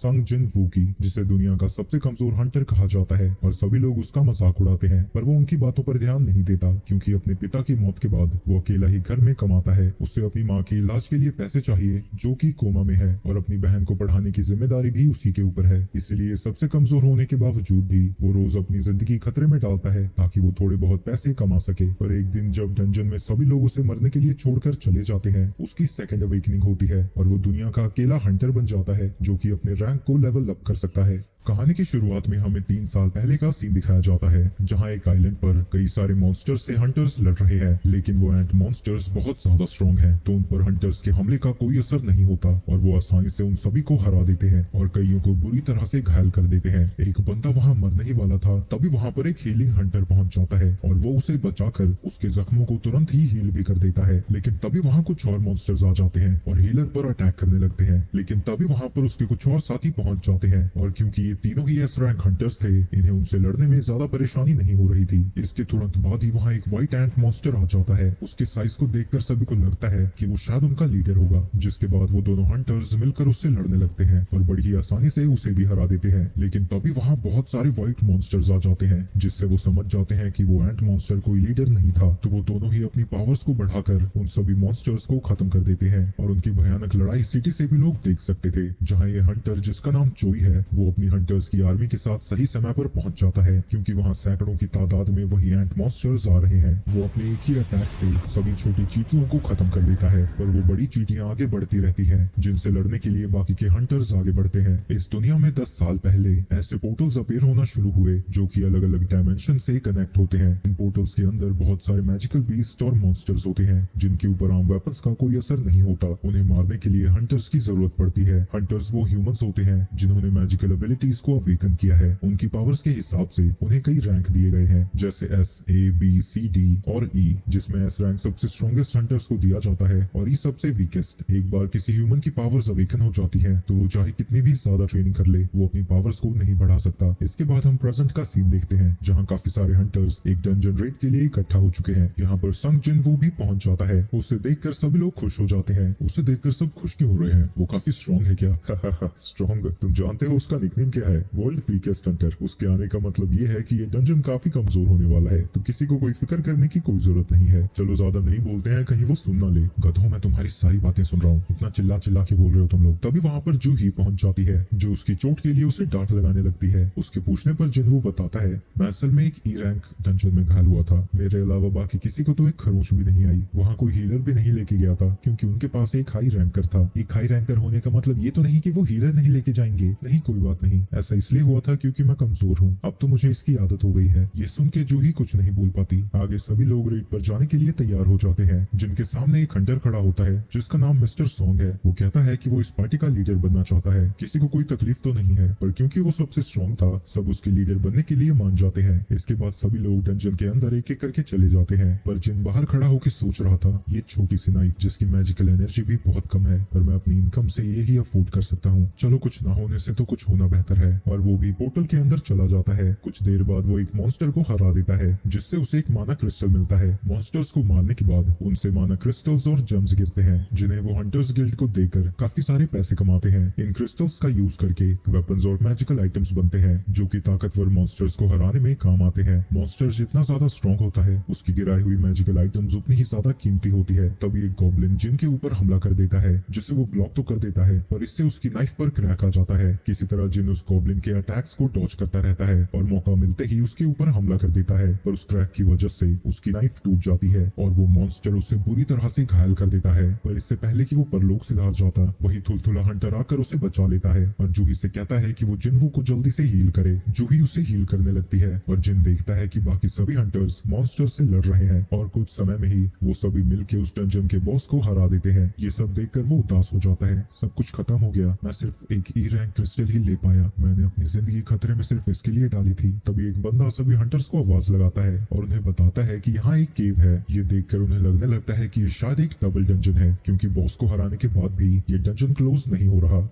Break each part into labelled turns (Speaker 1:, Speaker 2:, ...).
Speaker 1: संग जिन वू की, जिसे दुनिया का सबसे कमजोर हंटर कहा जाता है और सभी लोग उसका मजाक उड़ाते हैं, पर वो उनकी बातों पर ध्यान नहीं देता क्योंकि अपने पिता की मौत के बाद वो अकेला ही घर में कमाता है। उससे अपनी माँ के इलाज के लिए पैसे चाहिए जो कि कोमा में है, और अपनी बहन को पढ़ाने की जिम्मेदारी भी उसी के ऊपर है। इसलिए सबसे कमजोर होने के बावजूद भी वो रोज अपनी जिंदगी खतरे में डालता है ताकि वो थोड़े बहुत पैसे कमा सके। पर एक दिन जब डंजन में सभी लोग उसे मरने के लिए छोड़कर चले जाते हैं, उसकी सेकंड अवेकनिंग होती है और वो दुनिया का अकेला हंटर बन जाता है जो कि अपने रैंक को लेवल अप कर सकता है। कहानी की शुरुआत में हमें 3 साल पहले का सीन दिखाया जाता है जहां एक आइलैंड पर कई सारे मॉन्स्टर्स से हंटर्स लड़ रहे हैं, लेकिन वो एंट मॉन्स्टर्स बहुत ज्यादा स्ट्रॉन्ग हैं, तो उन पर हंटर्स के हमले का कोई असर नहीं होता और वो आसानी से उन सभी को हरा देते हैं और कईयों को बुरी तरह से घायल कर देते हैं। एक बंदा वहां मरने ही वाला था, तभी वहां पर एक हीलिंग हंटर पहुंच जाता है और वो उसे बचाकर उसके जख्मों को तुरंत ही हील भी कर देता है। लेकिन तभी वहां कुछ और मॉन्स्टर्स आ जाते हैं और हीलर पर अटैक करने लगते हैं, लेकिन तभी वहां पर उसके कुछ और साथी पहुंच जाते हैं और क्योंकि ये तीनों ही एस रैंक हंटर्स थे, इन्हें उनसे लड़ने में ज्यादा परेशानी नहीं हो रही थी। इसके तुरंत बाद ही वहां एक व्हाइट एंट मॉन्स्टर आ जाता है। उसके साइज को देखकर सभी को लगता है कि वो शायद उनका लीडर होगा, जिसके बाद वो दोनों हंटर्स मिलकर उससे लड़ने लगते हैं और बड़ी ही आसानी से उसे भी हरा देते हैं। लेकिन तभी वहां बहुत सारे व्हाइट मॉन्स्टर्स आ जाते हैं, जिससे वो समझ जाते हैं कि वो एंट मॉन्स्टर कोई लीडर नहीं था, तो वो दोनों ही अपनी पावर्स को बढ़ाकर उन सभी मॉन्स्टर्स को खत्म कर देते हैं और उनकी भयानक लड़ाई सिटी से भी लोग देख सकते थे। जहाँ ये हंटर जिसका नाम चोई है, वो अपनी हंटर्स की आर्मी के साथ सही समय पर पहुंच जाता है क्योंकि वहां सैकड़ों की तादाद में वही एंट मॉन्स्टर्स आ रहे हैं। वो अपने एक ही अटैक से सभी छोटी चींटियों को खत्म कर देता है, पर वो बड़ी चींटियां आगे बढ़ती रहती हैं जिनसे लड़ने के लिए बाकी के हंटर्स आगे बढ़ते हैं। इस दुनिया में 10 साल पहले ऐसे पोर्टल्स अपीयर होना शुरू हुए जो कि अलग अलग डायमेंशन से कनेक्ट होते हैं। इन पोर्टल्स के अंदर बहुत सारे मैजिकल बीस्ट और मॉन्स्टर्स होते हैं जिनके ऊपर आम वेपन्स का कोई असर नहीं होता। उन्हें मारने के लिए हंटर्स की जरूरत पड़ती है। हंटर्स वो ह्यूमंस होते हैं जिन्होंने मैजिकल एबिलिटीज को अवेकन किया है। उनकी पावर्स के हिसाब से उन्हें कई रैंक दिए गए हैं, जैसे एस, ए, बी, सी, डी और ई, जिसमें एस रैंक सबसे स्ट्रॉन्गेस्ट हंटर्स को दिया जाता है और ई सबसे वीकेस्ट। एक बार किसी ह्यूमन की पावर्स अवेकन हो जाती है तो वो चाहे कितनी भी ज्यादा ट्रेनिंग कर ले, वो अपनी पावर्स को नहीं बढ़ा सकता। इसके बाद हम प्रेजेंट का सीन देखते हैं जहाँ काफी सारे हंटर्स एक डंजन रेड के लिए इकट्ठा हो चुके हैं। यहाँ पर संग जिन वो भी पहुंच जाता है। उसे देखकर सभी लोग खुश हो जाते हैं। उसे देखकर सब खुश क्यों हो रहे हैं? वो काफी स्ट्रॉन्ग है क्या? स्ट्रॉन्ग? तुम जानते हो उसका निकनेम क्या है? World weakest Hunter. उसके आने का मतलब ये है कि ये डंजन काफी कमजोर होने वाला है, तो किसी को कोई फिक्र करने की कोई जरूरत नहीं है। चलो ज्यादा नहीं बोलते हैं, कहीं वो सुन ना ले। गधों, मैं तुम्हारी सारी बातें सुन रहा हूँ, इतना चिल्ला चिल्ला के बोल रहे हो तुम लोग। तभी वहाँ पर जूही पहुंच जाती है जो उसकी चोट के लिए उसे डांट लगाने लगती है। उसके पूछने पर जिनवू बताता है, मैं असल में एक ई रैंक डंजन में घायल हुआ था। मेरे अलावा बाकी किसी को तो एक खरोच भी नहीं आई। वहाँ कोई हीलर भी नहीं लेके गया था क्योंकि उनके पास एक हाई रैंकर था। एक हाई रैंकर होने का मतलब ये तो नहीं कि वो हीलर नहीं लेके जाएंगे। नहीं, कोई बात नहीं, ऐसा इसलिए हुआ था क्योंकि मैं कमजोर हूँ। अब तो मुझे इसकी आदत हो गई है। ये सुन के जूही कुछ नहीं बोल पाती। आगे सभी लोग रेड पर जाने के लिए तैयार हो जाते हैं, जिनके सामने एक हंटर खड़ा होता है जिसका नाम मिस्टर सॉन्ग है। वो कहता है कि वो इस पार्टी का लीडर बनना चाहता है। किसी को कोई तकलीफ तो नहीं है, पर क्योंकि वो सबसे स्ट्रॉन्ग था, सब उसके लीडर बनने के लिए मान जाते हैं। इसके बाद सभी लोग डंजन के अंदर एक एक करके चले जाते हैं, पर जिन बाहर खड़ा होकर सोच रहा था, ये छोटी सी नाइफ जिसकी मैजिकल एनर्जी भी बहुत कम है, पर मैं अपनी इनकम से ये ही अफोर्ड कर सकता हूँ। चलो, कुछ ना होने से तो कुछ होना बेहतर है। और वो भी पोर्टल के अंदर चला जाता है। कुछ देर बाद वो एक मॉन्स्टर को हरा देता है, जिससे उसे एक माना क्रिस्टल मिलता है। मॉन्स्टर्स को मारने के बाद उनसे माना क्रिस्टल्स और जेम्स गिरते हैं, जिन्हें वो हंटर्स गिल्ड को देकर काफी सारे पैसे कमाते हैं। इन क्रिस्टल्स का यूज करके वेपन्स और मैजिकल आइटम्स बनते हैं जो कि ताकतवर मॉन्स्टर्स को हराने में काम आते हैं। मॉन्स्टर जितना ज्यादा स्ट्रॉन्ग होता है, उसकी गिराई हुई मैजिकल आइटम्स उतनी ही ज्यादा कीमती होती है। तभी एक गॉब्लिन जिन के ऊपर हमला कर देता है, जिसे वो ब्लॉक तो कर देता है, पर इससे उसकी नाइफ पर क्रैक आ जाता है। किसी तरह जिन उस गॉब्लिन के अटैक्स को डॉज करता रहता है और मौका मिलते ही उसके ऊपर हमला कर देता है, पर उस क्रैक की वजह से उसकी नाइफ टूट जाती है और वो मॉन्स्टर उसे बुरी तरह से घायल कर देता है। पर इससे पहले कि वो परलोक से हार जाता, वही थुलथुला हंटर आकर उसे बचा लेता है और जूही से कहता है कि वो जिनवू को जल्दी से हील करे। जूही उसे हील करने लगती है और जिन देखता है कि बाकी सभी हंटर्स मॉन्स्टर्स से लड़ रहे हैं और कुछ समय में ही वो सभी मिलके उस डंजन के बॉस को हरा देते हैं। ये सब देखकर वो उदास हो जाता है। सब कुछ खत्म हो गया, मैं सिर्फ एक ई रैंक क्रिस्टल ही ले पाया। मैंने अपनी जिंदगी खतरे में सिर्फ इसके लिए डाली थी। तभी एक बंदा सभी हंटर्स को आवाज लगाता है और उन्हें बताता है कि यहाँ एक केव है। ये देखकर उन्हें लगने लगता है कि ये शायद एक डबल डंजन है, क्योंकि बॉस को हराने के बाद भी ये डंजन क्लोज नहीं हो रहा।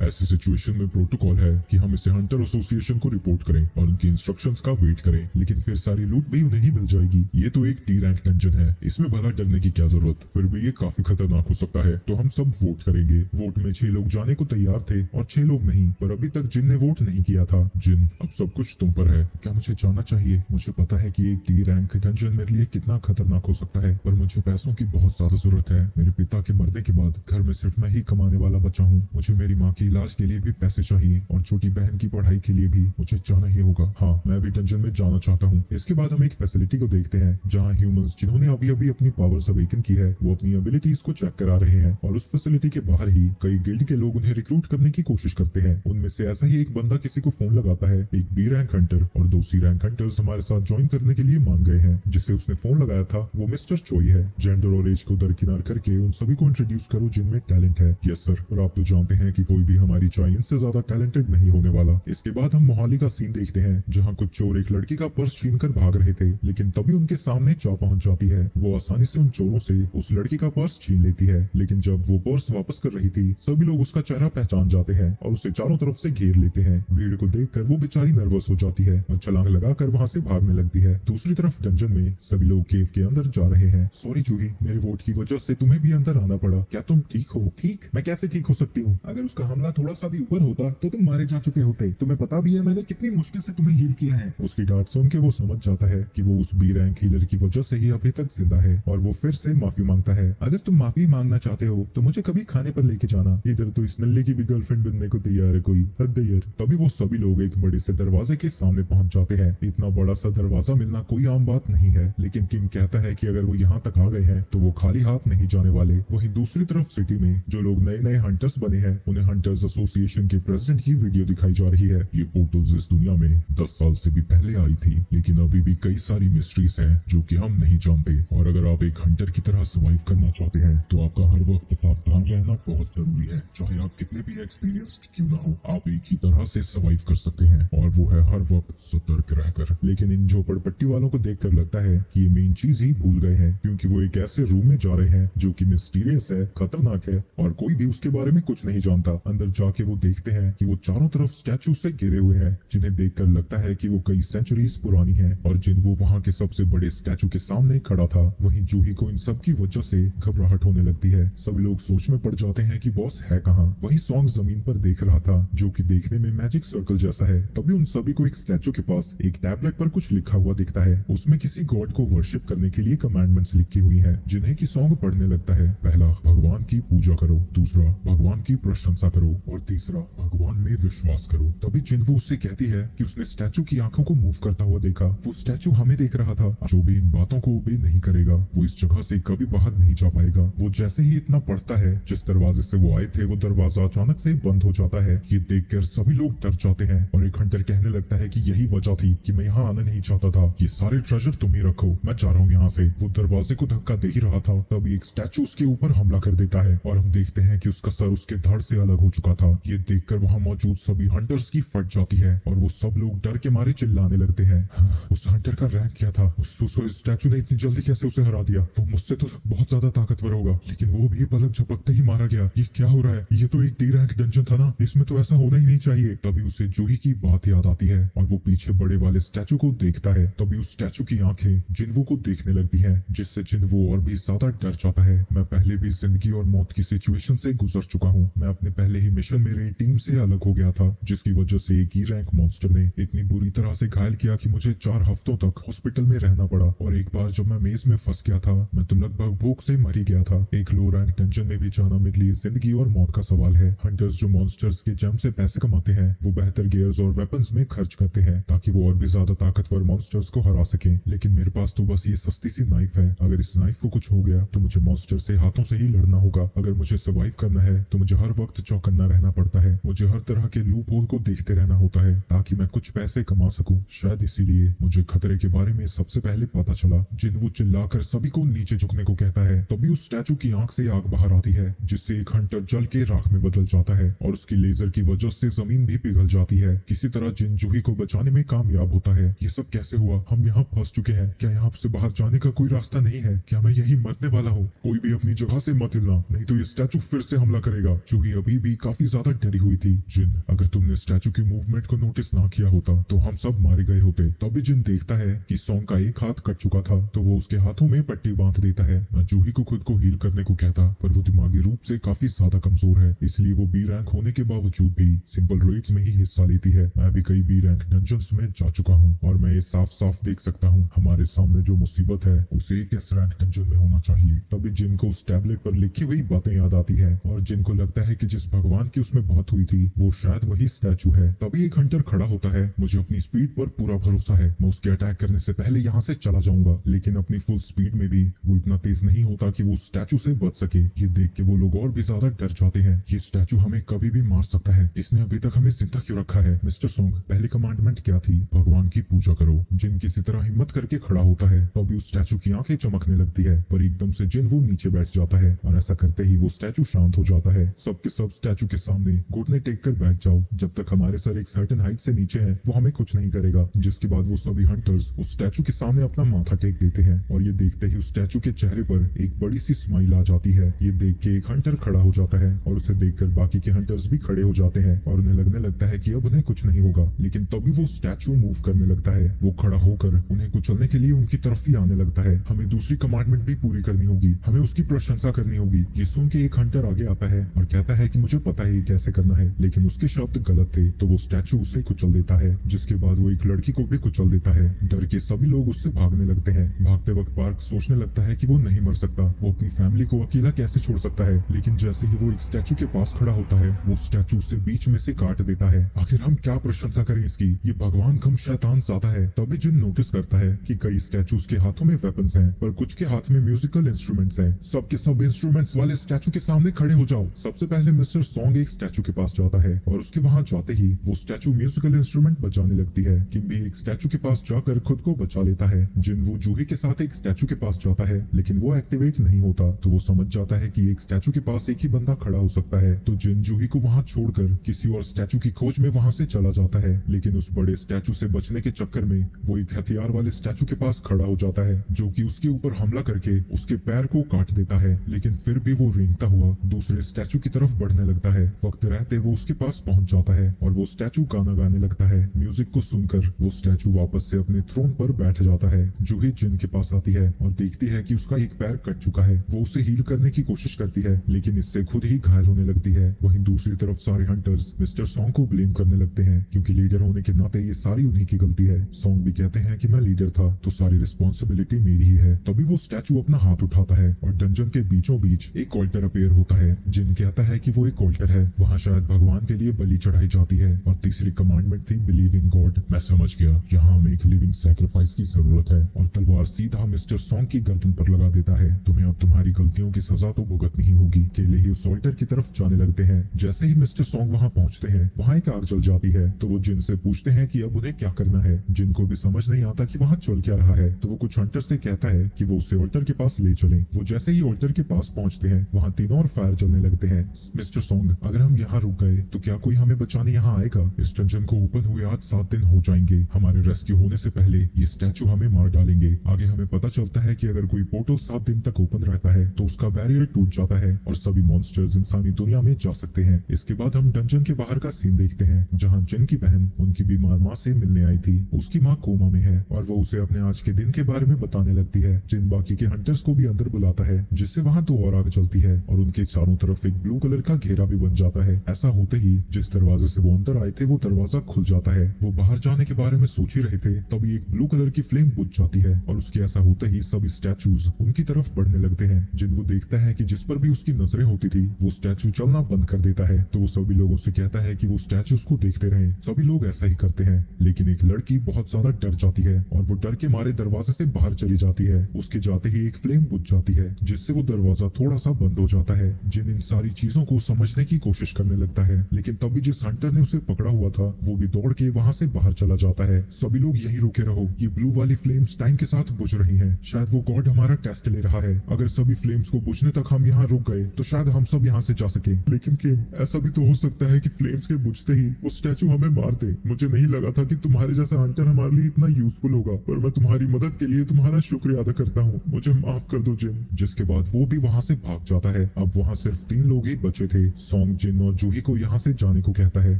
Speaker 1: ऐसी सिचुएशन में प्रोटोकॉल है कि हम इसे हंटर एसोसिएशन को रिपोर्ट करें और उनकी इंस्ट्रक्शंस का वेट करें, लेकिन फिर सारी लूट भी उन्हें ही मिल जाएगी। ये तो एक टी रैंक डंजन है, इसमें भला डरने की क्या जरूरत। फिर भी ये काफी खतरनाक हो सकता है, तो हम सब वोट करेंगे। वोट में 6 लोग जाने को तैयार थे और 6 लोग नहीं, पर अभी तक जिन ने वोट नहीं किया था। जिन, अब सब कुछ तुम पर है। क्या मुझे जाना चाहिए? मुझे पता है कि एक टी रैंक डंजन मेरे लिए कितना खतरनाक हो सकता है, पर मुझे पैसों की बहुत ज्यादा जरूरत है। मेरे पिता के मरने के बाद घर में सिर्फ मैं ही कमाने वाला बचा हूँ। मुझे मेरी माँ के इलाज के लिए भी पैसे चाहिए और छोटी बहन की पढ़ाई के लिए भी मुझे जाना ही होगा। हाँ, मैं भी डंजन में जाना चाहता हूँ। इसके बाद हम एक फैसिलिटी को देखते हैं जहाँ ह्यूमंस जिन्होंने अभी अभी अपनी पावर्स अवेकन की है वो अपनी एबिलिटीज को चेक करा रहे हैं, और उस फैसिलिटी के बाहर ही कई गिल्ड के लोग उन्हें रिक्रूट करने की कोशिश करते हैं। उनमें से ऐसा ही एक बंदा किसी को फोन लगाता है। एक बी रैंक हंटर और 2 सी रैंक हंटर्स हमारे साथ ज्वाइन करने के लिए मान गए हैं। जिसे उसने फोन लगाया था वो मिस्टर चोई है। जेंडर और एज को दरकिनार करके उन सभी को इंट्रोड्यूस करो जिनमें टैलेंट है। यस सर, और आप तो जानते हैं कि कोई भी हमारी चाइन से ज्यादा टैलेंटेड नहीं होने वाला। इसके बाद हम मोहाली का सीन देखते हैं जहाँ कुछ चोर एक लड़की का पर्स छीन कर भाग रहे थे, लेकिन तभी उनके सामने चा पहुंच जाती है। वो आसानी से उन चोरों से उस लड़की का पर्स छीन लेती है, लेकिन जब वो पर्स वापस कर रही थी सभी लोग उसका चेहरा पहचान जाते हैं और उसे चारों तरफ से घेर लेते हैं। भीड़ को देखकर वो बेचारी नर्वस हो जाती है और छलांग लगाकर वहाँ से भागने लगती है। दूसरी तरफ डंजन में सभी लोग केव के अंदर जा रहे हैं। सॉरी जूही, मेरे वोट की वजह से तुम्हें भी अंदर आना पड़ा। क्या तुम ठीक हो? ठीक? मैं कैसे ठीक हो सकती हूँ? अगर उसका हमला थोड़ा सा भी ऊपर होता तो तुम मारे जा चुके होते। तुम्हें पता भी है मैंने कितनी मुश्किल से तुम्हें हील किया है। उसकी डांट सुन के वो समझ जाता है कि वो उस बी रैंक हीलर की वजह से ही अभी तक जिंदा है, और वो फिर से माफी मांगता है। अगर तुम माफी मांगना चाहते हो तो मुझे कभी खाने पर लेके जाना। इधर तो इस नल्ले की भी गर्लफ्रेंड बनने को तैयार है कोई, हद है यार। तभी वो सभी लोग एक बड़े से दरवाजे के सामने पहुंच जाते हैं। इतना बड़ा सा दरवाजा मिलना कोई आम बात नहीं है, लेकिन किंग कहता है कि अगर वो यहाँ तक आ गए हैं तो वो खाली हाथ नहीं जाने वाले। वहीं दूसरी तरफ सिटी में जो लोग नए नए हंटर्स बने हैं उन्हें हंटर्स एसोसिएशन के प्रेसिडेंट की वीडियो दिखाई जा रही है। ये पोर्टल्स इस दुनिया में 10 साल से भी पहले आई थी, लेकिन अभी भी कई सारी मिस्ट्रीज हैं जो कि हम नहीं जानते। और अगर आप एक हंटर की तरह सर्वाइव करना चाहते हैं तो आपका हर वक्त सावधान रहना बहुत जरूरी है। चाहे आप कितने भी एक्सपीरियंस्ड क्यों ना हो, आप एक ही तरह से सर्वाइव कर सकते हैं, और वो है हर वक्त सतर्क रहकर। लेकिन इन झोपड़पट्टी वालों को देखकर लगता है कि ये मेन चीज ही भूल गए हैं, क्योंकि वो एक ऐसे रूम में जा रहे हैं जो कि मिस्टीरियस है, खतरनाक है, और कोई भी उसके बारे में कुछ नहीं जानता। अंदर जाके वो देखते हैं कि वो चारों तरफ स्टैचू से घिरे हुए हैं, जिन्हें देखकर लगता है कि वो कई सेंचुरीज पुरानी है, और जिन वो वहाँ के सबसे बड़े स्टैचू के सामने खड़ा था। वहीं जूही को इन सब की वजह से घबराहट होने लगती है। सभी लोग सोच में पड़ जाते हैं कि बॉस है कहाँ। वहीं सॉन्ग जमीन पर देख रहा था जो कि देखने में मैजिक सर्कल जैसा है। तभी उन सभी को एक स्टैचू के पास एक टैबलेट पर कुछ लिखा हुआ दिखता है। उसमें किसी गॉड को वर्शिप करने के लिए कमांडमेंट्स लिखी हुई है, जिन्हें की सॉन्ग पढ़ने लगता है। पहला, भगवान की पूजा करो। दूसरा, भगवान की प्रशंसा करो। और तीसरा, भगवान में विश्वास करो। तभी जिन्वो उससे कहती है कि उसने स्टैचू की आंखों को मूव करता हुआ देखा। वो स्टैचू हमें देख रहा था। जो भी इन बातों को ओबे नहीं करेगा वो इस जगह से कभी बाहर नहीं जा पाएगा। वो जैसे ही इतना पढ़ता है, जिस दरवाजे से वो आए थे वो दरवाजा अचानक से बंद हो जाता है। ये देखकर सभी लोग डर जाते हैं और एक हंटर कहने लगता है कि यही वजह थी कि मैं यहाँ आना नहीं चाहता था। ये सारे ट्रेजर तुम ही रखो, मैं जा रहा हूँ यहाँ से। वो दरवाजे को धक्का दे ही रहा था, तभी एक स्टैचू उसके ऊपर हमला कर देता है और हम देखते हैं कि उसका सर उसके धड़ से अलग हो चुका था। ये देखकर वहाँ मौजूद सभी हंटर्स की फट जाती है और वो सब लोग डर के मारे चिल्लाने लगते हैं। उस हंटर का रैंक क्या था? उस स्टैचू ने इतनी जल्दी कैसे उसे हरा दिया? वो मुझसे तो बहुत ज्यादा ताकतवर होगा, लेकिन वो भी पलक झपकते ही मारा गया। ये क्या हो रहा है? ये तो एक डी रैंक डंजन था ना, इसमें तो ऐसा होना ही नहीं चाहिए। तभी उसे जूही की बात याद आती है और वो पीछे बड़े वाले स्टैचू को देखता है। तभी उस स्टैचू की आंखें जिन्वो को देखने लगती हैं, जिससे जिन्वो और भी ज्यादा डर जाता है। मैं पहले भी जिंदगी और मौत की सिचुएशन से गुजर चुका हूँ। मैं अपने पहले ही मिशन मेरे टीम से अलग हो गया था, जिसकी वजह से एक ई रैंक मॉन्स्टर ने इतनी बुरी तरह से घायल किया कि मुझे 4 हफ्तों तक हॉस्पिटल में रहना पड़ा। और एक बार जब मैं मेज में फंस गया था, मैं तो लगभग भूख से मर ही गया था। एक लो रैंक डंजन में भी जाना मेरे लिए जिंदगी और मौत का सवाल है। हंटर्स जो मॉन्स्टर्स के जेम से पैसे कमाते हैं, वो बेहतर गियर्स और वेपन्स में खर्च करते हैं ताकि वो और भी ज्यादा ताकतवर मॉन्स्टर्स को हरा सकें। लेकिन मेरे पास तो बस ये सस्ती सी नाइफ है। अगर इस नाइफ को कुछ हो गया तो मुझे मॉन्स्टर से हाथों से ही लड़ना होगा। अगर मुझे सर्वाइव करना है तो मुझे हर वक्त चौकन्ना रहना पड़ता है। मुझे हर तरह के लूप होल को देखते रहना होता है ताकि मैं कुछ पैसे कमा सकूं। शायद इसीलिए मुझे खतरे के बारे में सबसे पहले पता चला। जिन्वो चिल्लाकर सभी को नीचे झुकने को कहता है। तभी उस स्टैचू की आंख से आग बाहर आती है, जिससे एक हंटर जल के राख में बदल जाता है और उसकी लेजर की वजह से जमीन भी पिघल जाती है। किसी तरह जिन जूही को बचाने में कामयाब होता है। ये सब कैसे हुआ? हम यहाँ फंस चुके हैं। क्या यहाँ से बाहर जाने का कोई रास्ता नहीं है? क्या मैं यही मरने वाला हूँ? कोई भी अपनी जगह से मत हिलना, नहीं तो ये स्टैचू फिर से हमला करेगा। जूही अभी भी काफी ज्यादा डरी हुई थी। जिन, अगर तुमने स्टैचू की मूवमेंट को नोटिस ना किया होता तो हम सब मारे गए होते। तभी जिन देखता है कि सॉन्ग का एक हाथ कट चुका था तो वो उसके हाथों में पट्टी बांध देता है। मैं जूही को खुद को हील करने को कहता, पर वो दिमागी रूप से काफी ज्यादा कमजोर है, इसलिए वो बी रैंक होने के बावजूद भी सिंपल रेड्स में ही हिस्सा लेती है। मैं भी कई बी रैंक डंजन्स में जा चुका हूँ और मैं ये साफ साफ देख सकता हूँ हमारे सामने जो मुसीबत है उसे एक एस रैंक डंजन में होना चाहिए। तभी जिन को उस टैबलेट पर लिखी हुई बातें याद आती है और जिन को लगता है कि जिस भगवान की उसमें बात हुई थी वो शायद वही स्टैचू है। तभी एक हंटर खड़ा होता है। मुझे अपनी स्पीड पर पूरा भरोसा है, मैं उसके अटैक करने से पहले यहाँ से चला जाऊंगा, लेकिन अपनी फुल स्पीड में भी वो इतना तेज नहीं होता कि वो स्टैचू से बच सके। ये देख के वो लोग और भी ज्यादा डर जाते हैं। ये स्टैचू हमें कभी भी मार सकता है, इसने अभी तक हमें जिंदा क्यों रखा है? मिस्टर सॉन्ग, पहली कमांडमेंट क्या थी? भगवान की पूजा करो। जिन किसी तरह हिम्मत करके खड़ा होता है तो अभी उस स्टैचू की आंखें चमकने लगती है, पर एकदम से जिन वो नीचे बैठ जाता है और ऐसा करते ही वो स्टैचू शांत हो जाता है। सबके सब स्टैचू के सामने घुटने टेक कर बैठ जाओ, जब तक हमारे सर एक सर्टेन हाइट से नीचे है वो हमें कुछ नहीं करेगा। जिसके बाद वो सभी हंटर्स उस स्टैचू के सामने अपना माथा टेक देते हैं और ये देखते ही उस स्टैचू के चेहरे पर एक बड़ी सी स्माइल आ जाती है। ये देख के एक हंटर खड़ा हो जाता है और उसे देखकर बाकी के हंटर्स भी खड़े हो जाते हैं और उन्हें लगने लगता है कि अब उन्हें कुछ नहीं होगा। लेकिन तभी वो स्टैचू मूव करने लगता है। वो खड़ा होकर उन्हें कुचलने के लिए उनकी तरफ ही आने लगता है। हमें दूसरी कमांडमेंट भी पूरी करनी होगी, हमें उसकी प्रशंसा करनी होगी। ये सुन के एक हंटर आगे आता है और कहता है कि मुझे पता है ये कैसे करना है, लेकिन उसके शब्द गलत थे। तो वो स्टैचू उसे कुचल देता है, जिसके बाद वो एक लड़की को भी कुचल देता है। डर के सभी लोग उससे भागने लगते हैं। भागते वक्त पार्क सोचने लगता है कि वो नहीं मर सकता, वो अपनी फैमिली को अकेला कैसे छोड़ सकता है। लेकिन जैसे ही वो एक स्टैचू के पास खड़ा होता है वो स्टैचू उसे बीच में से काट देता है। आखिर हम क्या प्रशंसा करें इसकी, ये भगवान कम शैतान ज्यादा है। तभी जिन नोटिस करता है कि कई स्टैचूज के हाथों में वेपन्स हैं, पर कुछ के हाथ में म्यूजिकल इंस्ट्रूमेंट्स हैं। सबके सब इंस्ट्रूमेंट्स वाले स्टैचू के सामने खड़े हो जाओ। सबसे पहले मिस्टर सॉन्ग एक स्टैचू के पास जाता है और उसके वहां जाते ही वो स्टैचू म्यूजिकल इंस्ट्रूमेंट बजाने लगती है। किम भी एक स्टैचू के पास जाकर खुद को बचा लेता है। जिन वो जूही के साथ एक स्टैचू के पास जाता है, लेकिन वो एक्टिवेट नहीं होता, तो वो समझ जाता है कि एक स्टैचू के पास एक ही बंदा खड़ा हो सकता है। तो जिन जूही को वहां छोड़कर किसी और स्टैचू की खोज में वहां से चला जाता है, लेकिन उस बड़े स्टैचू से बचने के चक्कर में वो एक हथियार वाले स्टैचू के पास खड़ा हो जाता है, जो कि उसके ऊपर हमला करके उसके पैर को काट देता है। लेकिन फिर भी वो रेंगता हुआ दूसरे स्टैचू की तरफ बढ़ने लगता है। वक्त रहते वो उसके पास पहुंच जाता है और वो स्टैचू गाना गाने लगता है। म्यूजिक को सुनकर वो स्टैचू वापस से अपने थ्रोन पर बैठ जाता है। जूही जिन के पास आती है और देखती है कि उसका एक पैर कट चुका है। वो उसे हील करने की कोशिश करती है, लेकिन इससे खुद ही घायल होने लगती है। वहीं दूसरी तरफ सारे हंटर्स मिस्टर सॉन्ग को ब्लेम करने लगते हैं, क्योंकि लीडर होने के नाते ये सारी उन्हीं की गलती है। सॉन्ग भी कहते हैं कि मैं लीडर था तो सारी रिस्पॉन्सिबिलिटी मेरी ही है। तभी वो स्टैचू अपना हाथ उठाता है और डंजन के बीचों बीच एक ऑल्टर अपेयर होता है। जिन कहता है कि वो एक ऑल्टर है, वहाँ शायद भगवान के लिए बलि चढ़ाई जाती है। और तीसरी कमांडमेंट थी बिलीव इन गॉड। मैं समझ गया, यहाँ हमें एक लिविंग सैक्रिफाइस की जरूरत है। और तलवार सीधा मिस्टर सॉन्ग की गर्दन पर लगा देता है। तुम्हें अब तुम्हारी गलतियों की सजा तो भुगतनी ही होगी। केले ही उस ऑल्टर की तरफ जाने लगते हैं। जैसे ही मिस्टर सॉन्ग वहाँ पहुँचते हैं, वहाँ एक आग जल जाती है। तो वो जिन से पूछते हैं कि अब उन्हें क्या करना है। जिनको भी समझ नहीं आता कि वहाँ चल क्या रहा है, तो वो कुछ हंटर से कहता है कि वो उसे ऑल्टर के पास ले चले। वो जैसे ही ऑल्टर के पास पहुँचते हैं, वहाँ तीनों और फायर जलने लगते हैं। मिस्टर सॉन्ग, अगर हम यहाँ रुक गए तो क्या कोई हमें बचाने यहाँ आएगा? इस डंजन को ओपन हुए आज 7 दिन हो जाएंगे। हमारे रेस्क्यू होने से पहले ये स्टैचू हमें मार डालेंगे। आगे हमें पता चलता है कि अगर कोई पोर्टल 7 दिन तक ओपन रहता है तो उसका बैरियर टूट जाता है और सभी मॉन्स्टर्स इंसानी दुनिया में जा सकते हैं। इसके बाद हम डंजन के बाहर का सीन देखते हैं, जहाँ जिन की बहन उनकी बीमार माँ से मिलने आई थी। उसकी माँ कोमा में है और वो उसे अपने आज के दिन के बारे में बताने लगती है। जिन बाकी के हंटर्स को भी अंदर बुलाता है, जिससे वहाँ 2 और आग चलती है और उनके चारों तरफ एक ब्लू कलर का घेरा भी बन जाता है। ऐसा होते ही जिस दरवाजे से वो अंदर आए थे वो दरवाजा खुल जाता है। वो बाहर जाने के बारे में सोच ही रहे थे, तभी एक ब्लू कलर की फ्लेम बुझ जाती है और उसके ऐसा होते ही सभी स्टैचूज उनकी तरफ बढ़ने लगते हैं। जिन वो देखता है कि जिस पर भी उसकी नजरें होती थी वो स्टैचू चलना बंद कर देता है। तो वो सभी लोगों से कहता है कि वो स्टैचूज को देखते रहे। सभी लोग ऐसा ही करते हैं, लेकिन एक लड़की बहुत ज्यादा डर जाती है और वो डर के मारे दरवाजे से बाहर चली जाती है। उसके जाते ही एक फ्लेम बुझ जाती है, जिससे वो दरवाजा थोड़ा सा बंद हो जाता है। जिन इन सारी चीजों को समझने की कोशिश करने लगता है, लेकिन तभी जिस हंटर ने उसे पकड़ा हुआ था वो भी दौड़ के वहाँ से बाहर चला जाता है। सभी लोग यही रुके रहो, ये ब्लू वाली फ्लेम्स टाइम के साथ बुझ रही हैं। शायद वो गॉड हमारा टेस्ट ले रहा है। अगर सभी फ्लेम्स को बुझने तक हम यहाँ रुक गए तो शायद हम सब यहाँ से जा सके। लेकिन किम, ऐसा भी तो हो सकता है कि फ्लेम्स के बुझते ही वो स्टैचू हमें मार दे। मुझे नहीं लगा था कि तुम्हारे जैसा हंटर हमारे लिए इतना यूजफुल होगा, पर मैं तुम्हारी मदद के लिए तुम्हारा शुक्रिया अदा करता हूँ। मुझे माफ कर दो जिन। जिसके बाद वो भी वहाँ से भाग जाता है। अब वहाँ सिर्फ 3 लोग ही बचे थे, सॉन्ग, सॉन्ग जिन और जूही को यहाँ से जाने को कहता है,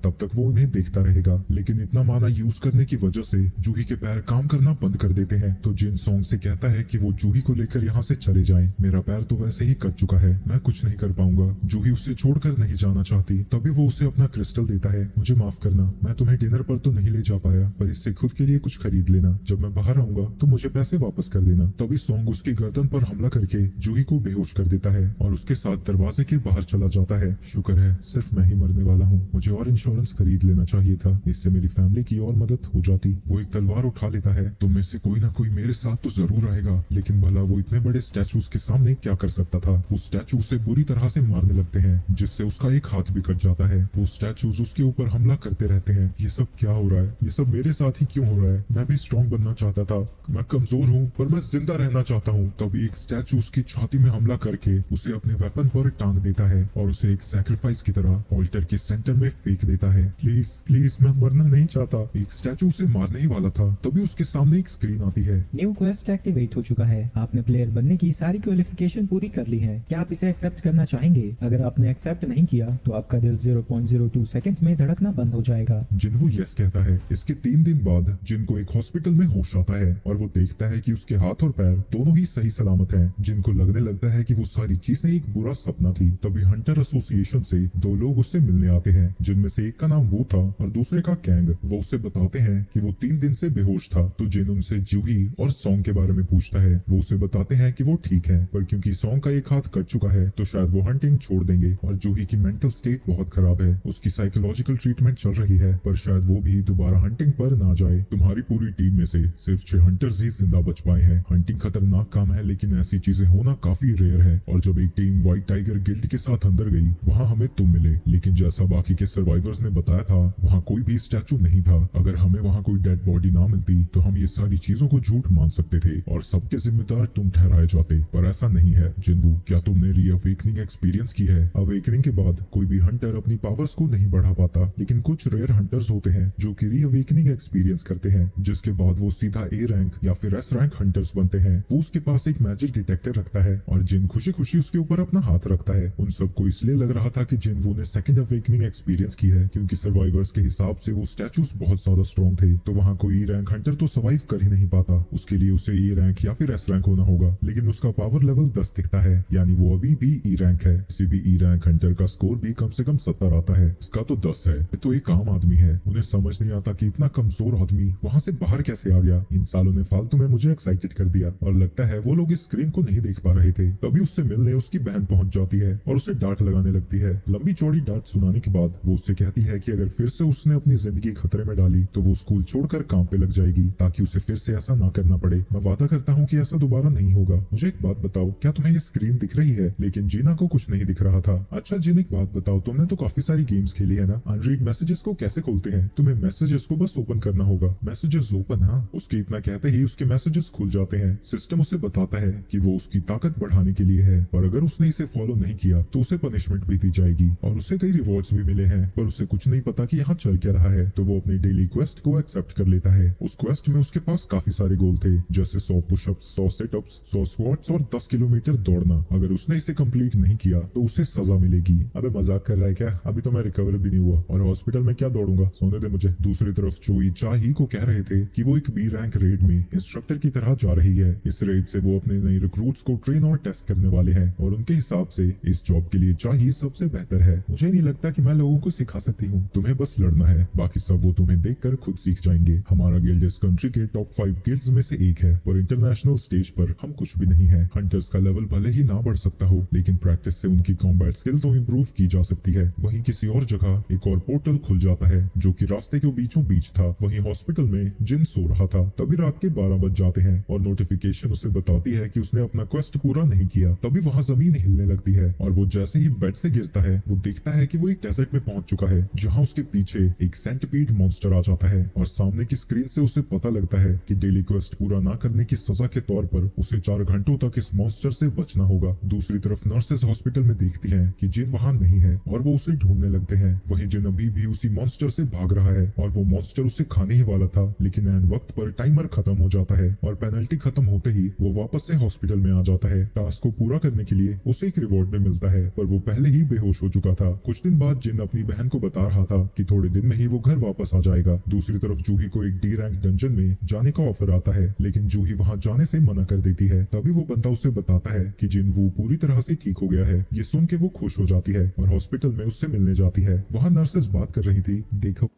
Speaker 1: तब तक वो उन्हें देखता रहेगा। लेकिन इतना माना यूज करने की वजह से जूही के पैर काम करना बंद कर देते हैं। तो जिन सॉन्ग से कहता है कि वो जूही को लेकर यहाँ से चले जाएं। मेरा पैर तो वैसे ही कट चुका है, मैं कुछ नहीं कर पाऊंगा। जूही उससे छोड़कर नहीं जाना चाहती। तभी वो उसे अपना क्रिस्टल देता है। मुझे माफ करना, मैं तुम्हें डिनर पर तो नहीं ले जा पाया, पर इससे खुद के लिए कुछ खरीद लेना। जब मैं बाहर आऊंगा तो मुझे पैसे वापस कर देना। तभी सॉन्ग उसकी गर्दन पर हमला करके जूही को बेहोश कर देता है और उसके साथ दरवाजे के बाहर चला जाता है। शुक्र है सिर्फ मैं ही मरने वाला हूँ, मुझे और इंश्योरेंस खरीद लेना चाहिए था, इससे मेरी फैमिली की और मदद हो जाती। वो एक तलवार उठा लेता है। तुम में से कोई ना कोई मेरे साथ तो जरूर आएगा। लेकिन भला वो इतने बड़े स्टैचूज के सामने क्या कर सकता था। वो स्टैचू उसे बुरी तरह से मारने लगते हैं, जिससे उसका एक हाथ भी कट जाता है। वो स्टैचूज उसके ऊपर हमला करते रहते हैं। ये सब क्या हो रहा है, ये सब मेरे साथ ही क्यों हो रहा है। मैं भी स्ट्रॉन्ग बनना चाहता था, मैं कमजोर हूँ पर मैं जिंदा रहना चाहता हूँ। तभी एक स्टैचू उसकी छाती में हमला करके उसे अपने वेपन पर टांग देता है और उसे एक सैक्रिफाइस की तरह ऑल्टर के सेंटर में फेंक देता है। प्लीज प्लीज, मैं मरना नहीं चाहता। एक स्टैचू उसे मारने ही वाला था, तभी उसके सामने एक स्क्रीन आती है।
Speaker 2: न्यू क्वेस्ट एक्टिवेट हो चुका है। आपने प्लेयर बनने की सारी क्वालिफिकेशन पूरी कर ली है। क्या आप इसे एक्सेप्ट करना चाहेंगे? अगर आपने एक्सेप्ट नहीं किया तो आपका दिल 0.02 सेकंड्स में धड़कना बंद हो जाएगा।
Speaker 1: जिन्हो यस कहता है। इसके 3 दिन बाद जिनको एक हॉस्पिटल में होश आता है और वो देखता है कि उसके हाथ और पैर दोनों ही सही सलामत हैं। जिनको लगने लगता है कि वो सारी चीजें एक बुरा सपना थी। तभी हंटर एसोसिएशन से 2 लोग उससे मिलने आते हैं, जिनमें से एक का नाम वो था और दूसरे का कैंग। वो उसे बताते हैं कि वो 3 दिन से बेहोश था। तो जिन उनसे जूही और सॉन्ग के बारे में पूछता है। वो उसे बताते हैं कि वो ठीक है, पर क्योंकि सॉन्ग का एक हाथ कट चुका है तो शायद वो हंटिंग छोड़ देंगे। और जूही की मेंटल स्टेट बहुत खराब है, उसकी साइकोलॉजिकल ट्रीटमेंट चल रही है, पर शायद वो भी दोबारा हंटिंग पर ना जाए। तुम्हारी पूरी टीम में से सिर्फ 6 हंटर्स ही जिंदा बच पाए हैं। हंटिंग खतरनाक काम है, लेकिन ऐसी चीजें होना काफी रेयर है। और जब एक टीम व्हाइट टाइगर गिल्ड के साथ अंदर गई, वहाँ हमें तुम मिले। लेकिन जैसा बाकी के सर्वाइवर्स ने बताया था, वहाँ कोई भी स्टैचू नहीं था। अगर हमें वहाँ कोई डेड बॉडी ना मिलती तो हम ये सारी चीजों को झूठ मान सकते थे और सबके जिम्मेदार तुम ठहराए जाते, पर ऐसा नहीं है। जिन्वू, क्या तुमने रीअवेकनिंग एक्सपीरियंस की है? अवेकनिंग के बाद कोई भी हंटर अपनी पावर्स को नहीं बढ़ा पाता, लेकिन कुछ रेयर हंटर्स होते हैं जो कि रीअवेकनिंग एक्सपीरियंस करते हैं, जिसके बाद वो सीधा ए रैंक या फिर एस रैंक हंटर्स बनते हैं। वो उसके पास एक मैजिक डिटेक्टर रखता है और जिन खुशी खुशी उसके ऊपर अपना हाथ रखता है। उन सबको इसलिए लग रहा था कि जिनवू ने सेकंड अवेकनिंग एक्सपीरियंस की है, क्योंकि सर्वाइवर्स के हिसाब से वो स्टैचूज बहुत ज्यादा स्ट्रॉन्ग थे। तो वहाँ कोई ई रैंक हंटर तो सर्वाइव कर ही नहीं पाता। उसके लिए उसे ई रैंक या फिर एस रैंक होना होगा। लेकिन उसका पावर लेवल 10 दिखता है, यानी वो अभी भी ई रैंक है। किसी भी ई रैंक हंटर का स्कोर भी कम से कम 70 आता है, इसका तो 10 है। ये तो एक आम आदमी है। उन्हें समझ नहीं आता कि इतना कमजोर आदमी वहाँ से बाहर कैसे आ गया। इन सालों ने फालतू में मुझे एक्साइटेड कर दिया और लगता है वो लोग इस स्क्रीन को नहीं देख पा रहे थे। तभी उससे मिलने उसकी बहन पहुंच जाती है और उसे डांट लगाने लगती है। लंबी चौड़ी डांट सुनाने के बाद वो उससे कहती है कि अगर फिर से उसने अपनी जिंदगी खतरे में डाली तो वो स्कूल छोड़कर काम पे लग जाएगी, ताकि उसे फिर से ऐसा ना करना पड़े। मैं वादा करता हूँ कि ऐसा दोबारा नहीं होगा। मुझे एक बात बताओ, क्या तुम्हें ये स्क्रीन दिख रही है? लेकिन जीना को कुछ नहीं दिख रहा था। अच्छा जिन, एक बात बताओ, तुमने तो काफी सारी गेम्स खेली है ना? अनरीड मैसेजेस को कैसे खोलते हैं? तुम्हें मैसेजेस को बस ओपन करना होगा। Messages open? हाँ। उसके इतना कहते ही उसके मैसेजेस खुल जाते हैं। सिस्टम उसे बताता है कि वो उसकी ताकत बढ़ाने के लिए है, और अगर उसने इसे फॉलो नहीं किया तो उसे पनिशमेंट भी दी जाएगी और उसे कई रिवॉर्ड्स भी मिले हैं, पर उसे कुछ नहीं पता कि यहाँ चल क्या रहा है। तो वो अपनी डेली क्वेस्ट को एक्सेप्ट कर लेता है। उस क्वेस्ट में उसके पास काफी सारे गोल थे, जैसे 100 पुशअप्स, 100 सिटअप्स, 100 स्क्वाट्स और 10 किलोमीटर दौड़ना। अगर उसने इसे कंप्लीट नहीं किया तो उसे सजा मिलेगी। अबे मजाक कर रहा है क्या? अभी तो मैं रिकवर भी नहीं हुआ और हॉस्पिटल में क्या दौड़ूंगा, सोने दे मुझे। दूसरी तरफ चोई चाही को कह रहे थे कि वो एक बी रैंक रेड में इंस्ट्रक्टर की तरह जा रही है। इस रेड से वो अपने नए रिक्रूट्स को ट्रेन और टेस्ट करने वाले हैं और उनके हिसाब से इस जॉब के लिए चाही सबसे बेहतर है। मुझे नहीं लगता कि मैं लोगों को सिखा सकती हूँ, तुम्हें बस लड़ना है, बाकी सब वो तुम्हें देखकर खुद सीख जाएंगे। हमारा गिल्ड इस कंट्री के टॉप 5 गिल्ड्स में से एक है, और इंटरनेशनल स्टेज पर हम कुछ भी नहीं है। हंटर्स का लेवल भले ही ना बढ़ सकता हो, लेकिन प्रैक्टिस से उनकी कॉम्बैट स्किल तो इम्प्रूव की जा सकती है। वहीं किसी और जगह एक और पोर्टल खुल जाता है जो कि रास्ते के बीचों बीच था। वहीं हॉस्पिटल में जिन सो रहा था। तभी रात के 12 बज जाते हैं और नोटिफिकेशन उसे बताती है कि उसने अपना क्वेस्ट पूरा नहीं किया। तभी वहाँ जमीन हिलने लगती है और वो जैसे ही बेड से गिरता है वो देखता है कि वो एक डेजर्ट में पहुंच चुका है, जहाँ उसके पीछे एक सेंटिपीड मॉन्स्टर आ जाता है। और सामने की स्क्रीन से उसे पता लगता है कि डेली क्वेस्ट पूरा ना करने की सजा के तौर पर उसे 4 घंटों तक इस मॉन्स्टर से बचना होगा। दूसरी तरफ नर्सेस हॉस्पिटल में देखती हैं कि जिन वहाँ नहीं है और वो उसे ढूंढने लगते हैं। वहीं जिन अभी भी उसी मॉन्स्टर से भाग रहा है और वो मॉन्स्टर उसे खाने ही वाला था, लेकिन ऐन वक्त पर टाइमर खत्म हो जाता है और पेनल्टी खत्म होते ही वो वापस से हॉस्पिटल में आ जाता है। टास्क को पूरा करने के लिए उसे एक रिवॉर्ड भी मिलता है, पर वो पहले ही बेहोश बेहोश हो चुका था। कुछ दिन बाद जिन अपनी बहन को बता रहा था कि थोड़े दिन में ही वो घर वापस आ जाएगा। दूसरी तरफ जूही को एक डी रैंक डंजन में जाने का ऑफर आता है, लेकिन जूही वहां जाने से मना कर देती है। तभी वो बंदा उसे बताता है कि जिन वो पूरी तरह से ठीक हो गया है। ये सुन के वो खुश हो जाती है और हॉस्पिटल में उससे मिलने जाती है। वहां नर्सेस बात कर रही थी, देखो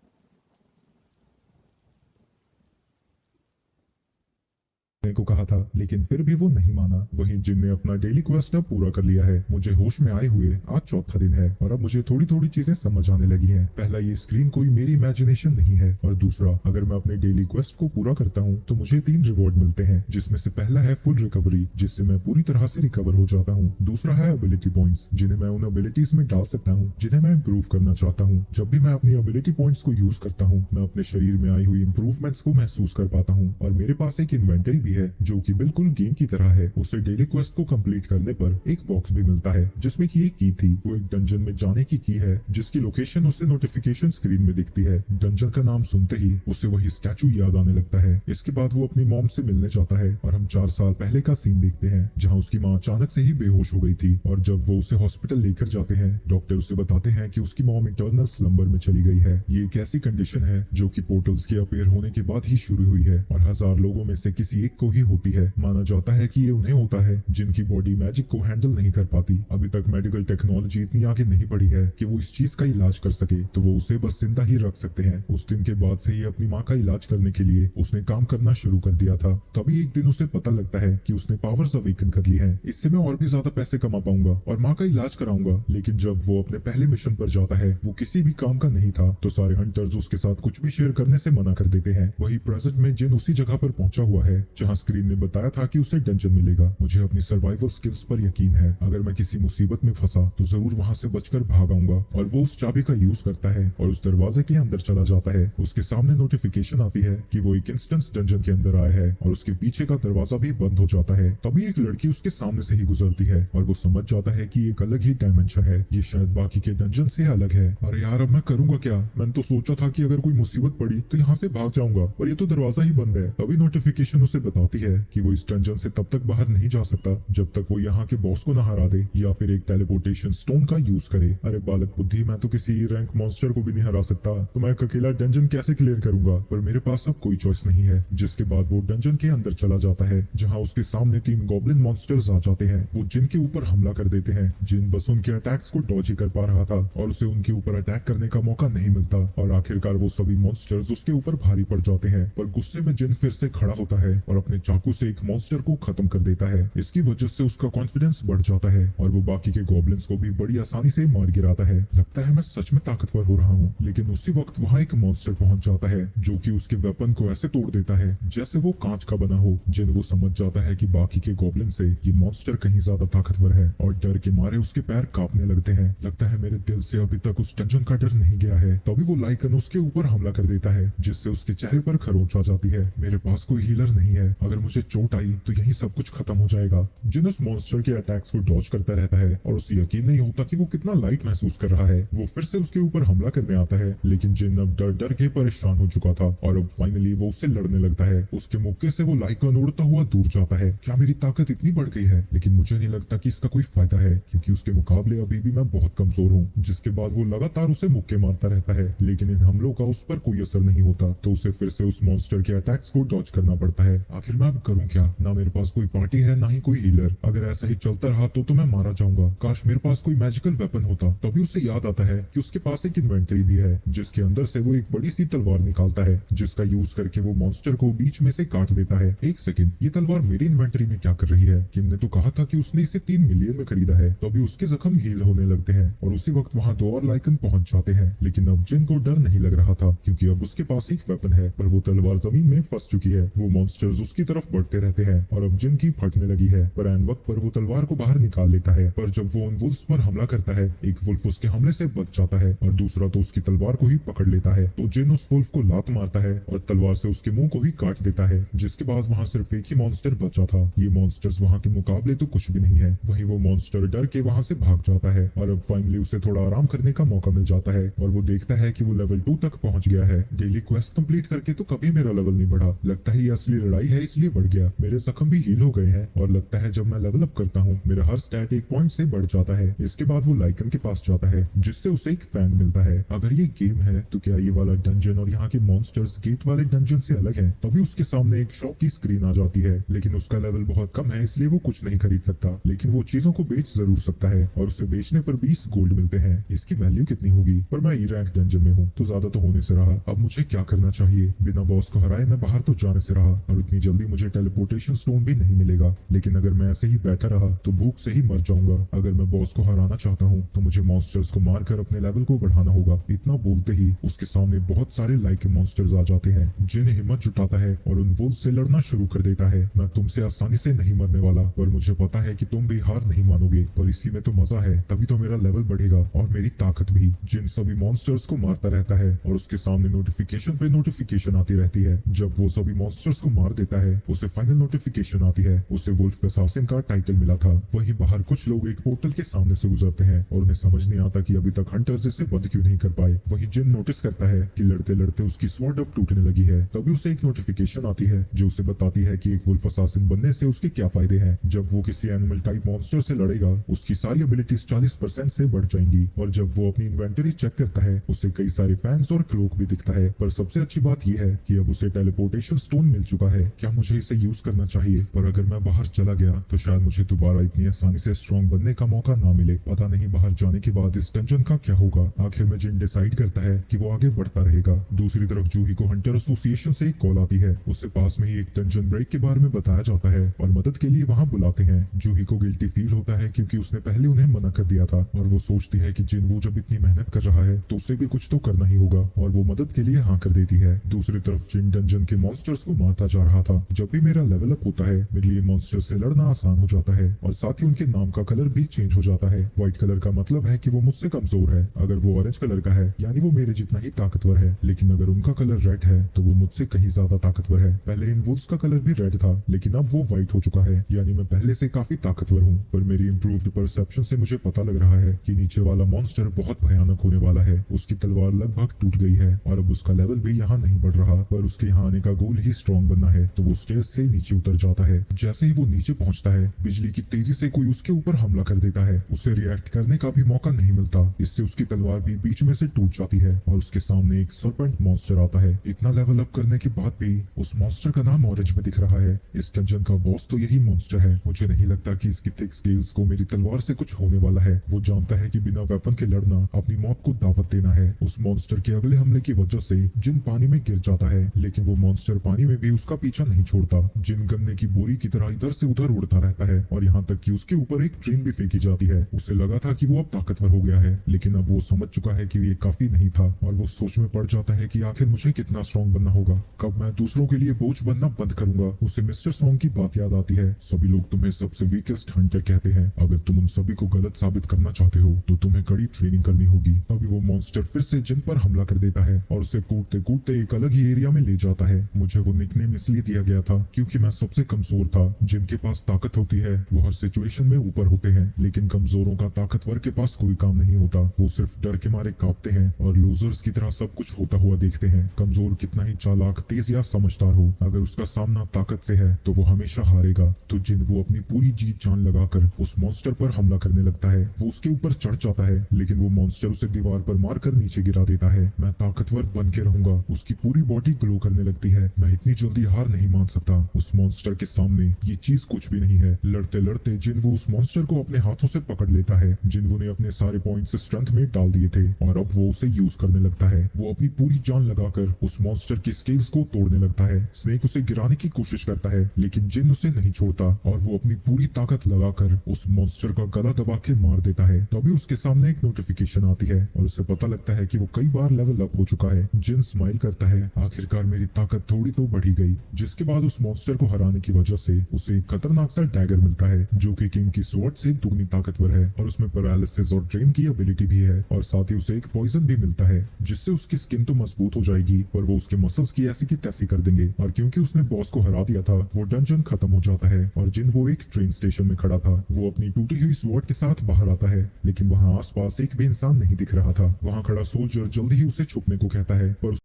Speaker 1: को कहा था, लेकिन फिर भी वो नहीं माना। वहीं जिन ने अपना डेली क्वेस्ट अब पूरा कर लिया है। मुझे होश में आए हुए आज चौथा दिन है और अब मुझे थोड़ी थोड़ी चीजें समझ आने लगी हैं। पहला, ये स्क्रीन कोई मेरी इमेजिनेशन नहीं है, और दूसरा, अगर मैं अपने डेली क्वेस्ट को पूरा करता हूँ तो मुझे 3 रिवॉर्ड मिलते हैं, जिसमें से पहला है फुल रिकवरी, जिससे मैं पूरी तरह से रिकवर हो जाता हूँ। दूसरा है एबिलिटी पॉइंट्स, जिन्हें मैं उन एबिलिटीज में डाल सकता हूँ जिन्हें मैं इम्प्रूव करना चाहता हूँ। जब भी मैं अपनी एबिलिटी पॉइंट्स को यूज करता हूँ, मैं अपने शरीर में आई हुई इंप्रूवमेंट्स को महसूस कर पाता हूँ। और मेरे पास एक इन्वेंटरी भी है जो कि बिल्कुल गेम की तरह है। उसे डेली क्वेस्ट को कंप्लीट करने पर एक बॉक्स भी मिलता है जिसमें की एक की थी। वो एक डंजन में जाने की है जिसकी लोकेशन उसे नोटिफिकेशन स्क्रीन में दिखती है। डंजन का नाम सुनते ही उसे वही स्टैचू याद आने लगता है। इसके बाद वो अपनी मॉम से मिलने जाता है और हम 4 साल पहले का सीन देखते हैं जहाँ उसकी माँ अचानक से ही बेहोश हो गई थी। और जब वो उसे हॉस्पिटल लेकर जाते हैं, डॉक्टर उसे बताते हैं कि उसकी मॉम इंटरनल स्लंबर में चली गई है। ये एक ऐसी कंडीशन है जो कि पोर्टल्स के अपीयर होने के बाद ही शुरू हुई है और 1000 लोगों में से किसी एक को ही होती है। माना जाता है कि ये उन्हें होता है जिनकी बॉडी मैजिक को हैंडल नहीं कर पाती। अभी तक मेडिकल टेक्नोलॉजी इतनी आगे नहीं बढ़ी है कि वो इस चीज का इलाज कर सके, तो वो उसे बस जिंदा ही रख सकते हैं। उस दिन के बाद से ही अपनी माँ का इलाज करने के लिए उसने काम करना शुरू कर दिया था। तभी एक दिन उसे पता लगता है कि उसने पावर्स अवेकन कर ली है। इससे मैं और भी ज्यादा पैसे कमा पाऊंगा और माँ का इलाज कराऊंगा। लेकिन जब वो अपने पहले मिशन पर जाता है, वो किसी भी काम का नहीं था, तो सारे हंटर्स उसके साथ कुछ भी शेयर करने से मना कर देते हैं। वही प्रेजेंट में जिन उसी जगह पर पहुंचा हुआ है जहाँ स्क्रीन ने बताया था कि उसे डंजन मिलेगा। मुझे अपनी सर्वाइवल स्किल्स पर यकीन है, अगर मैं किसी मुसीबत में फंसा तो जरूर वहां से बचकर भाग आऊंगा। और वो उस चाबी का यूज करता है और उस दरवाजे के अंदर चला जाता है। उसके सामने नोटिफिकेशन आती है कि वो एक इंस्टेंस डंजन के अंदर आया है और उसके पीछे का दरवाजा भी बंद हो जाता है। तभी एक लड़की उसके सामने से ही गुजरती है और वो समझ जाता है कि एक अलग ही डायमेंशन है, ये शायद बाकी के डंजन से अलग है। अरे यार, अब मैं करूंगा क्या? मैंने तो सोचा था कि अगर कोई मुसीबत पड़ी तो यहाँ से भाग जाऊंगा, और ये तो दरवाजा ही बंद है। तभी नोटिफिकेशन उसे बताती है कि वो इस डंजन से तब तक बाहर नहीं जा सकता जब तक वो यहाँ के बॉस को ना हरा दे या फिर एक टेलीपोर्टेशन स्टोन का यूज करे। अरे बालक बुद्धि, मैं तो किसी रैंक मॉन्स्टर को भी नहीं हरा सकता, तो मैं एक अकेला डंजन कैसे क्लियर करूंगा? पर मेरे पास अब कोई चॉइस नहीं है। जिसके बाद वो डंजन के अंदर चला जाता है जहाँ उसके सामने 3 गॉब्लिन मॉन्स्टर्स आ जाते हैं। वो जिन के ऊपर हमला कर देते हैं। जिन बस उनके अटैक्स को डॉज ही कर पा रहा था और उसे उनके ऊपर अटैक करने का मौका नहीं मिलता, और आखिरकार वो सभी मॉन्स्टर्स उसके ऊपर भारी पड़ जाते हैं। पर गुस्से में जिन फिर से खड़ा होता है और अपने चाकू से एक मॉन्स्टर को खत्म कर देता है। इसकी वजह से उसका कॉन्फिडेंस बढ़ जाता है और वो बाकी के गॉब्लिन्स को भी बड़ी आसानी से मार गिराता है। लगता है मैं सच में ताकतवर हो रहा हूँ। लेकिन उसी वक्त वहाँ एक मॉन्स्टर पहुंच जाता है जो कि उसके वेपन को ऐसे तोड़ देता है जैसे वो कांच का बना हो। जिन वो समझ जाता है कि बाकी के गॉब्लिन से ये मॉन्स्टर कहीं ज्यादा ताकतवर है और डर के मारे उसके पैर कांपने लगते हैं। लगता है मेरे दिल से अभी तक उस डंजन का डर नहीं गया है। तभी वो लाइकन उसके ऊपर हमला कर देता है जिससे उसके चेहरे पर खरोंच आ जाती है। मेरे पास कोई हीलर नहीं है, अगर मुझे चोट आई तो यही सब कुछ खत्म हो जाएगा। जिन उस मॉन्स्टर के अटैक्स को डॉज करता रहता है और उसे यकीन नहीं होता कि वो कितना लाइट महसूस कर रहा है। वो फिर से उसके ऊपर हमला करने आता है, लेकिन जिन अब डर डर के परेशान हो चुका था और अब फाइनली वो उससे लड़ने लगता है। उसके मुक्के से वो लाइकन उड़ता हुआ दूर जाता है। क्या मेरी ताकत इतनी बढ़ गई है? लेकिन मुझे नहीं लगता कि इसका कोई फायदा है, क्योंकि उसके मुकाबले अभी भी मैं बहुत कमजोर हूँ। जिसके बाद वो लगातार उसे मुक्के मारता रहता है, लेकिन इन हमलों का उस पर कोई असर नहीं होता, तो उसे फिर से उस मॉन्स्टर के अटैक्स को डॉज करना पड़ता है। आखिर मैं अब करूँ क्या? ना मेरे पास कोई पार्टी है, ना ही कोई हीलर। अगर ऐसा ही चलता रहा तो मैं मारा जाऊंगा। काश मेरे पास कोई मैजिकल वेपन होता। तभी उसे याद आता है कि उसके पास एक इन्वेंटरी भी है जिसके अंदर से वो एक बड़ी सी तलवार निकालता है, जिसका यूज करके वो मॉन्स्टर को बीच में से काट देता है। एक सेकंड, ये तलवार मेरी इन्वेंटरी में क्या कर रही है? किम ने तो कहा था कि उसने इसे 3 मिलियन में खरीदा है। तो अभी उसके जख्म हील होने लगते हैं और उसी वक्त वहाँ 2 और लाइकन पहुंच जाते हैं। लेकिन अब जिन को डर नहीं लग रहा था, क्योंकि अब उसके पास एक वेपन है, पर वो तलवार जमीन में फंस चुकी है। वो मॉन्स्टर्स उसकी तरफ बढ़ते रहते हैं और अब जिन की फटने लगी है, पर ऐन वक्त पर वो तलवार को बाहर निकाल लेता है। पर जब वो उन वुल्फ्स पर हमला करता है, एक वुल्फ उसके हमले से बच जाता है और दूसरा तो उसकी तलवार को ही पकड़ लेता है। तो जिन उस वुल्फ को लात मारता है और तलवार से उसके मुंह को ही काट देता है। जिसके बाद वहाँ सिर्फ एक ही मॉन्स्टर बचा था। ये मॉन्स्टर्स वहाँ के मुकाबले तो कुछ भी नहीं है। वहीं वो मॉन्स्टर डर के वहाँ से भाग जाता है और अब फाइनली उसे थोड़ा आराम करने का मौका मिल जाता है और वो देखता है कि वो लेवल 2 तक पहुंच गया है। डेली क्वेस्ट कंप्लीट करके तो कभी मेरा लेवल नहीं बढ़ा। लगता है ये असली लड़ाई है है इसलिए बढ़ गया। मेरे जख्म भी हील हो गए हैं और लगता है जब मैं लेवल अप करता हूँ मेरा हर स्टैट 1 पॉइंट से बढ़ जाता है। इसके बाद वो लाइकन के पास जाता है जिससे उसे एक फैन मिलता है। अगर ये गेम है तो क्या ये वाला डंजन और यहाँ के मॉन्स्टर्स गेट वाले डंजन से अलग है? तभी उसके सामने एक शॉप की स्क्रीन आ जाती है, लेकिन उसका लेवल बहुत कम है इसलिए वो कुछ नहीं खरीद सकता, लेकिन वो चीजों को बेच जरूर सकता है और उसे बेचने पर 20 गोल्ड मिलते हैं। इसकी वैल्यू कितनी होगी? पर मैं ई रैंक डंजन में हूँ तो ज्यादा तो होने से रहा। अब मुझे क्या करना चाहिए? बिना बॉस को हराए मैं बाहर तो जाने से रहा और इतनी जल्दी मुझे टेलीपोर्टेशन स्टोन भी नहीं मिलेगा, लेकिन अगर मैं ऐसे ही बैठा रहा तो भूख से ही मर जाऊंगा। अगर मैं बॉस को हराना चाहता हूँ तो मुझे मॉन्स्टर्स को मारकर अपने लेवल को बढ़ाना होगा। इतना बोलते ही उसके सामने बहुत सारे लाइक मॉन्स्टर्स आ जाते हैं जिन्हें हिम्मत जुटाता है और उन वुल्फ से लड़ना शुरू कर देता है। मैं तुमसे आसानी से नहीं मरने वाला, पर मुझे पता है कि तुम भी हार नहीं मानोगे, पर इसी में तो मजा है, तभी तो मेरा लेवल बढ़ेगा और मेरी ताकत भी। जिन सभी मॉन्स्टर्स को मारता रहता है और उसके सामने नोटिफिकेशन पे नोटिफिकेशन आती रहती है। जब वो सभी मॉन्स्टर्स को मार देता है उसे फाइनल नोटिफिकेशन आती है, उसे वुल्फ असासिन का टाइटल मिला था। वहीं बाहर कुछ लोग एक पोर्टल के सामने से गुजरते हैं और उन्हें समझ नहीं आता कि अभी तक हंटर्स इसे बंद क्यों नहीं कर पाए। वहीं जिन नोटिस करता है कि लड़ते लड़ते उसकी स्वॉर्ड अब टूटने लगी है, तभी उसे एक नोटिफिकेशन आती है जो उसे बताती है कि एक वुल्फ असासिन बनने से उसके क्या फायदे हैं। जब वो किसी एनिमल टाइप मॉन्स्टर से लड़ेगा उसकी सारी एबिलिटीज 40% से बढ़ जाएंगी, और जब वो अपनी इन्वेंटरी चेक करता है उसे कई सारे फैंस और क्लोक भी दिखता है। पर सबसे अच्छी बात यह है कि अब उसे टेलीपोर्टेशन स्टोन मिल चुका है। क्या मुझे इसे यूज करना चाहिए? पर अगर मैं बाहर चला गया तो शायद मुझे दोबारा इतनी आसानी से स्ट्रॉन्ग बनने का मौका ना मिले। पता नहीं बाहर जाने के बाद इस डंजन का क्या होगा। आखिर में जिन डिसाइड करता है कि वो आगे बढ़ता रहेगा। दूसरी तरफ जूही को हंटर एसोसिएशन से एक कॉल आती है। उससे पास में ही एक डंजन ब्रेक के बारे में बताया जाता है और मदद के लिए वहां बुलाते हैं। जूही को गिल्टी फील होता है क्योंकि उसने पहले उन्हें मना कर दिया था और वो सोचती है कि जिन वो जब इतनी मेहनत कर रहा है तो उसे भी कुछ तो करना ही होगा, और वो मदद के लिए हाँ कर देती है। दूसरी तरफ जिन डंजन के मॉन्स्टर्स को मारता जा रहा था। जब भी मेरा लेवल अप होता है मेरे लिए मॉन्स्टर से लड़ना आसान हो जाता है और साथ ही उनके नाम का कलर भी चेंज हो जाता है। व्हाइट कलर का मतलब है कि वो मुझसे कमजोर है, अगर वो ऑरेंज कलर का है यानी वो मेरे जितना ही ताकतवर है, लेकिन अगर उनका कलर रेड है तो वो मुझसे कहीं ज्यादा ताकतवर है। पहले इन वुल्फ्स का कलर भी रेड था लेकिन अब वो व्हाइट हो चुका है, यानी मैं पहले से काफी ताकतवर हूँ। पर मेरी इंप्रूव्ड परसेप्शन से मुझे पता लग रहा है कि नीचे वाला मॉन्स्टर बहुत भयानक होने वाला है। उसकी तलवार लगभग टूट गई है और अब उसका लेवल भी यहाँ नहीं बढ़ रहा, पर उसके यहाँ आने का गोल ही स्ट्रॉन्ग बनना है। तो वो स्टेयर्स से नीचे उतर जाता है। जैसे ही वो नीचे पहुंचता है बिजली की तेजी से कोई उसके ऊपर हमला कर देता है। उसे रिएक्ट करने का भी मौका नहीं मिलता। इससे उसकी तलवार भी बीच में से टूट जाती है और उसके सामने एक सर्पेंट मॉन्स्टर आता है। इतना लेवल अप करने के बाद भी उस मॉन्स्टर का नाम ऑरेंज में दिख रहा है। इस डंजन का बॉस तो यही मॉन्स्टर है। मुझे नहीं लगता कि इसकी थिक स्केल्स को मेरी तलवार से कुछ होने वाला है। वो जानता है कि बिना वेपन के लड़ना अपनी मौत को दावत देना है। उस मॉन्स्टर के अगले हमले की वजह से जिन पानी में गिर जाता है, लेकिन वो मॉन्स्टर पानी में भी उसका पीछा नहीं छोड़ता। जिन गन्ने की बोरी की तरह इधर से उधर उड़ता रहता है और यहाँ तक कि उसके ऊपर एक ट्रेन भी फेंकी जाती है। उसे लगा था कि वो अब ताकतवर हो गया है, लेकिन अब वो समझ चुका है कि ये काफी नहीं था और वो सोच में पड़ जाता है कि आखिर मुझे कितना स्ट्रॉन्ग बनना होगा। कब मैं दूसरों के लिए बोझ बनना बंद करूंगा। उसे मिस्टर सॉन्ग की बात याद आती है। सभी लोग तुम्हें सबसे वीकेस्ट हंटर कहते हैं। अगर तुम उन सभी को गलत साबित करना चाहते हो तो तुम्हें कड़ी ट्रेनिंग करनी होगी। तभी वो मॉन्स्टर फिर से जिन पर हमला कर देता है और उसे कूदते कूदते एक अलग ही एरिया में ले जाता है। मुझे वो निकनेम इसलिए दिया गया था क्योंकि मैं सबसे कमजोर था। जिनके पास ताकत होती है वो हर सिचुएशन में ऊपर होते हैं, लेकिन कमजोरों का ताकतवर के पास कोई काम नहीं होता। वो सिर्फ डर के मारे कांपते हैं और लूजर्स की तरह सब कुछ होता हुआ देखते हैं। कमजोर कितना ही चालाक, तेज या समझदार हो, अगर उसका सामना ताकत से है तो वो हमेशा हारेगा। तो जिन वो अपनी पूरी जीत जान लगाकर उस मॉन्स्टर पर हमला करने लगता है। वो उसके ऊपर चढ़ जाता है, लेकिन वो मॉन्स्टर उसे दीवार पर मारकर नीचे गिरा देता है। मैं ताकतवर बन के रहूंगा। उसकी पूरी बॉडी ग्लो करने लगती है। मैं इतनी जल्दी हार नहीं मान सकता। उस मॉन्स्टर के सामने ये चीज कुछ भी नहीं है। लड़ते लड़ते जिनवो उस मॉन्स्टर को अपने हाथों से पकड़ लेता है। जिनवो ने अपने सारे पॉइंट्स स्ट्रेंथ में डाल दिए थे और अब वो उसे यूज करने लगता है। वो अपनी पूरी जान लगाकर उस मॉन्स्टर की स्केल्स को तोड़ने लगता है। स्नेक उसे गिराने की कोशिश करता है, लेकिन जिन उसे नहीं छोड़ता और वो अपनी पूरी ताकत लगाकर उस मॉन्स्टर का गला दबा के मार देता है। तभी उसके सामने एक नोटिफिकेशन आती है और उसे पता लगता है कि वो कई बार लेवल अप हो चुका है। जिन स्माइल करता है, आखिरकार मेरी ताकत थोड़ी तो बढ़ी गई। जिसके बाद उस मॉन्स्टर को हराने की वजह से उसे एक खतरनाक सा डैगर मिलता है जो कि किंग की स्वॉर्ड से दुगनी ताकतवर है और उसमें पैरालिसिस और ड्रेन की एबिलिटी भी है, और साथ ही उसे एक पॉइजन भी मिलता है जिससे उसकी स्किन तो मजबूत हो जाएगी पर वो उसके मसल्स की ऐसी की तैसी कर देंगे। और क्योंकि उसने बॉस को हरा दिया था वो डंजन खत्म हो जाता है और जिन वो एक ट्रेन स्टेशन में खड़ा था। वो अपनी टूटी हुई स्वॉर्ड के साथ बाहर आता है, लेकिन वहाँ आसपास एक भी इंसान नहीं दिख रहा था। वहाँ खड़ा सोल्जर जल्दी ही उसे छुपने को कहता है पर